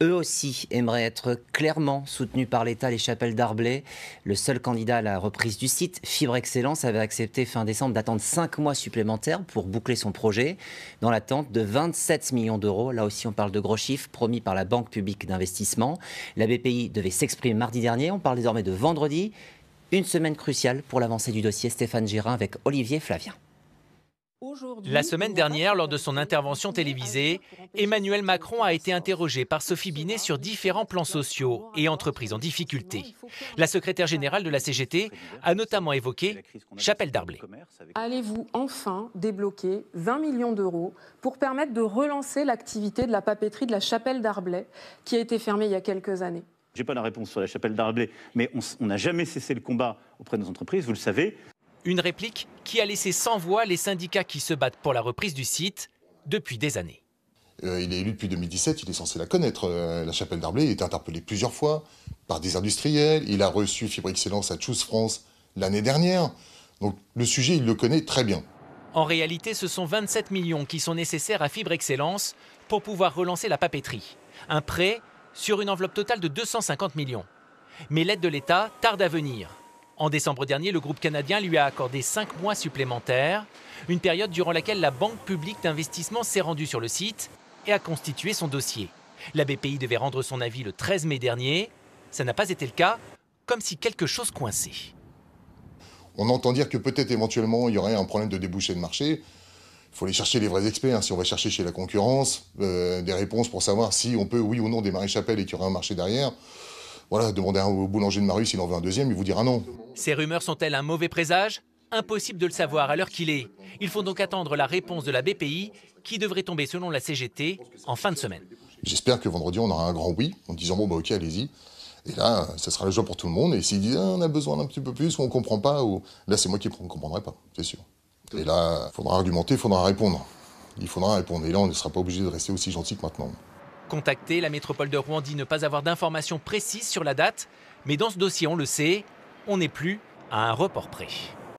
Eux aussi aimeraient être clairement soutenus par l'État, les chapelles d'Arblay. Le seul candidat à la reprise du site, Fibre Excellence, avait accepté fin décembre d'attendre 5 mois supplémentaires pour boucler son projet, dans l'attente de 27 millions d'euros. Là aussi, on parle de gros chiffres promis par la Banque publique d'investissement. La BPI devait s'exprimer mardi dernier. On parle désormais de vendredi. Une semaine cruciale pour l'avancée du dossier. Stéphane Girin avec Olivier Flavien. La semaine dernière, lors de son intervention télévisée, Emmanuel Macron a été interrogé par Sophie Binet sur différents plans sociaux et entreprises en difficulté. La secrétaire générale de la CGT a notamment évoqué Chapelle d'Arblay. Allez-vous enfin débloquer 20 millions d'euros pour permettre de relancer l'activité de la papeterie de la Chapelle d'Arblay qui a été fermée il y a quelques années? Je n'ai pas la réponse sur la Chapelle d'Arblay, mais on n'a jamais cessé le combat auprès de nos entreprises, vous le savez. Une réplique qui a laissé sans voix les syndicats qui se battent pour la reprise du site depuis des années. Il est élu depuis 2017, il est censé la connaître, la Chapelle d'Arblay. Il a été interpellé plusieurs fois par des industriels. Il a reçu Fibre Excellence à Choose France l'année dernière. Donc le sujet, il le connaît très bien. En réalité, ce sont 27 millions qui sont nécessaires à Fibre Excellence pour pouvoir relancer la papeterie. Un prêt sur une enveloppe totale de 250 millions. Mais l'aide de l'État tarde à venir. En décembre dernier, le groupe canadien lui a accordé 5 mois supplémentaires, une période durant laquelle la Banque publique d'investissement s'est rendue sur le site et a constitué son dossier. La BPI devait rendre son avis le 13 mai dernier. Ça n'a pas été le cas, comme si quelque chose coinçait. On entend dire que peut-être éventuellement il y aurait un problème de débouché de marché. Il faut aller chercher les vrais experts. Si on va chercher chez la concurrence des réponses pour savoir si on peut, oui ou non, démarrer Chapelle et qu'il y aurait un marché derrière. Voilà, demandez au boulanger de ma rue s'il en veut un deuxième, il vous dira non. Ces rumeurs sont-elles un mauvais présage? Impossible de le savoir à l'heure qu'il est. Il faut donc attendre la réponse de la BPI qui devrait tomber selon la CGT en fin de semaine. J'espère que vendredi on aura un grand oui en disant bon bah ok allez-y. Et là, ça sera le joie pour tout le monde. Et s'ils disent on a besoin d'un petit peu plus ou on comprend pas, ou là c'est moi qui ne comprendrai pas, c'est sûr. Et là, il faudra argumenter, il faudra répondre. Il faudra répondre. Et là on ne sera pas obligé de rester aussi gentil que maintenant. Contacté, la métropole de Rouen dit ne pas avoir d'informations précises sur la date. Mais dans ce dossier, on le sait, on n'est plus à un report près.